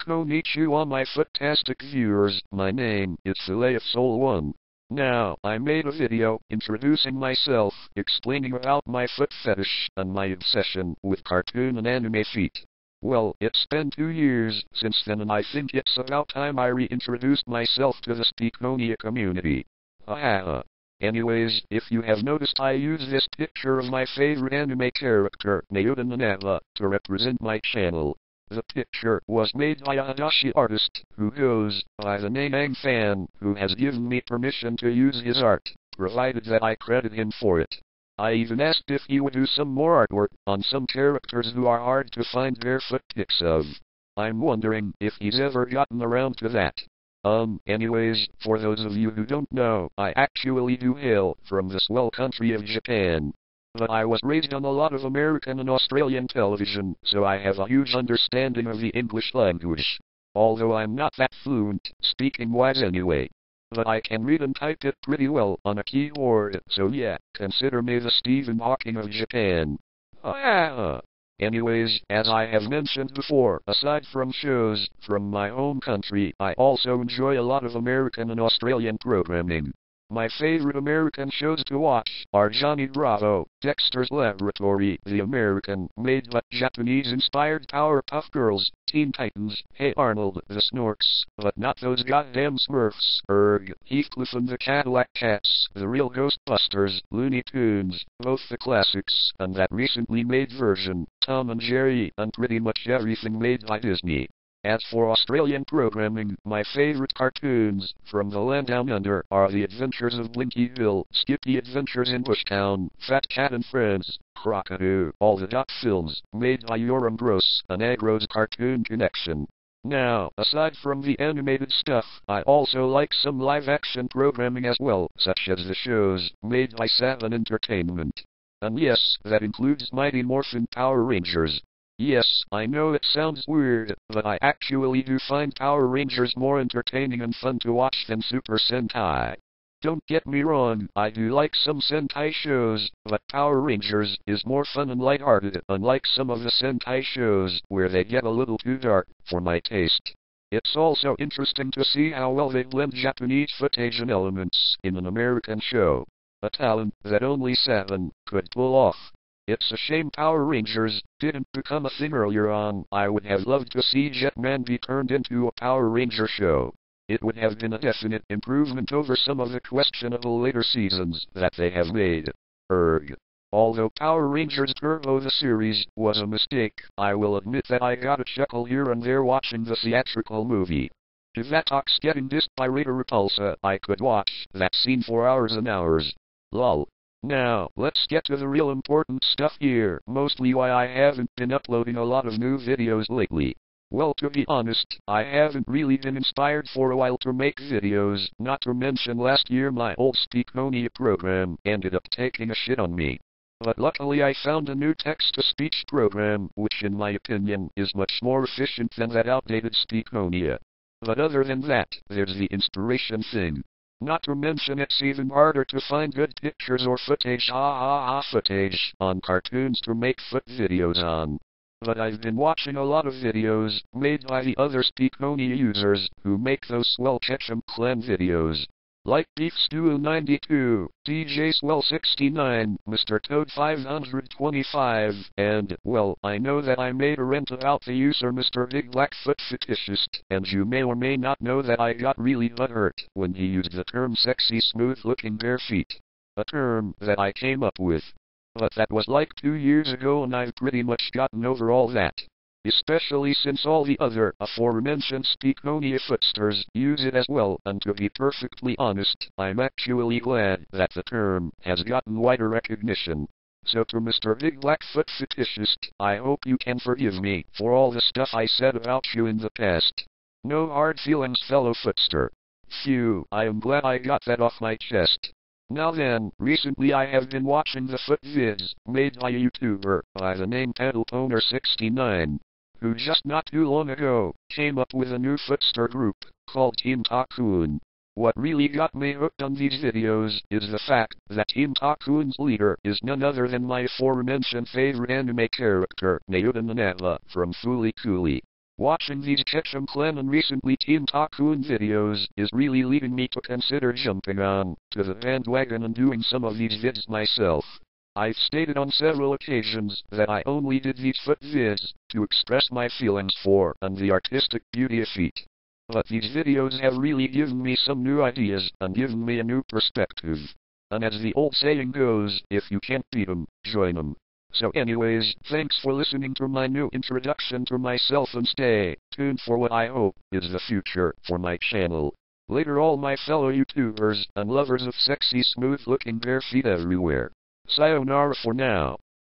Konnichiwa my Foottastic viewers, my name is FiletofSole1. Now, I made a video introducing myself, explaining about my foot fetish, and my obsession with cartoon and anime feet. Well, it's been 2 years since then and I think it's about time I reintroduced myself to the Speakonia community. Anyways, if you have noticed I use this picture of my favorite anime character, Naoda Nanava, to represent my channel. The picture was made by a Adachi artist, who goes by the name Ang-fan, who has given me permission to use his art, provided that I credit him for it. I even asked if he would do some more artwork on some characters who are hard to find their foot pics of. I'm wondering if he's ever gotten around to that. Anyways, for those of you who don't know, I actually do hail from the swell country of Japan. But I was raised on a lot of American and Australian television, so I have a huge understanding of the English language. Although I'm not that fluent, speaking-wise anyway. But I can read and type it pretty well on a keyboard, so yeah, consider me the Stephen Hawking of Japan. Anyways, as I have mentioned before, aside from shows from my home country, I also enjoy a lot of American and Australian programming. My favorite American shows to watch are Johnny Bravo, Dexter's Laboratory, The American, made but Japanese-inspired Powerpuff Girls, Teen Titans, Hey Arnold, The Snorks, but not those goddamn Smurfs, Heathcliff and the Cadillac Cats, The Real Ghostbusters, Looney Tunes, both the classics, and that recently made version, Tom and Jerry, and pretty much everything made by Disney. As for Australian programming, my favorite cartoons from the land down under are The Adventures of Blinky Bill, Skippy Adventures in Bushtown, Fat Cat and Friends, Crocodo, all the dot films, made by Yoram Gross, and Agro's Cartoon Connection. Now, aside from the animated stuff, I also like some live-action programming as well, such as the shows made by Saban Entertainment. And yes, that includes Mighty Morphin Power Rangers. Yes, I know it sounds weird, but I actually do find Power Rangers more entertaining and fun to watch than Super Sentai. Don't get me wrong, I do like some Sentai shows, but Power Rangers is more fun and lighthearted, unlike some of the Sentai shows where they get a little too dark for my taste. It's also interesting to see how well they blend Japanese footage and elements in an American show. A talent that only Saban could pull off. It's a shame Power Rangers didn't become a thing earlier on. I would have loved to see Jetman be turned into a Power Ranger show. It would have been a definite improvement over some of the questionable later seasons that they have made. Although Power Rangers Turbo the series was a mistake, I will admit that I got a chuckle here and there watching the theatrical movie. Divatox getting dissed by Rita Repulsa, I could watch that scene for hours and hours. Lol. Now, let's get to the real important stuff here, mostly why I haven't been uploading a lot of new videos lately. Well, to be honest, I haven't really been inspired for a while to make videos, not to mention last year my old Speakonia program ended up taking a shit on me. But luckily I found a new text-to-speech program, which in my opinion is much more efficient than that outdated Speakonia. But other than that, there's the inspiration thing. Not to mention it's even harder to find good pictures or footage footage on cartoons to make foot videos on. But I've been watching a lot of videos made by the other Speakonia users who make those swell Ketchum Clan videos. Like Beef Stew 92, DJ Swell 69, Mr. Toad 525, and, well, I know that I made a rant about the user Mr. Big Blackfoot Fetishist, and you may or may not know that I got really butthurt when he used the term sexy smooth-looking bare feet. A term that I came up with. But that was like 2 years ago and I've pretty much gotten over all that. Especially since all the other aforementioned Speakonia Footsters use it as well, and to be perfectly honest, I'm actually glad that the term has gotten wider recognition. So to Mr. Big Blackfoot Fetishist, I hope you can forgive me for all the stuff I said about you in the past. No hard feelings, fellow Footster. Phew, I am glad I got that off my chest. Now then, recently I have been watching the foot vids made by a YouTuber by the name PaddleToner69. Who just not too long ago came up with a new Footster group called Team Tycoon. What really got me hooked on these videos is the fact that Team Tycoon's leader is none other than my aforementioned favorite anime character, Naoda Nanava from Fooly Cooly. Watching these Ketchum Clan and recently Team Tycoon videos is really leading me to consider jumping on to the bandwagon and doing some of these vids myself. I've stated on several occasions that I only did these foot vids to express my feelings for and the artistic beauty of feet. But these videos have really given me some new ideas and given me a new perspective. And as the old saying goes, if you can't beat 'em, join 'em. So anyways, thanks for listening to my new introduction to myself and stay tuned for what I hope is the future for my channel. Later all my fellow YouTubers and lovers of sexy smooth looking bare feet everywhere. Sayonara for now.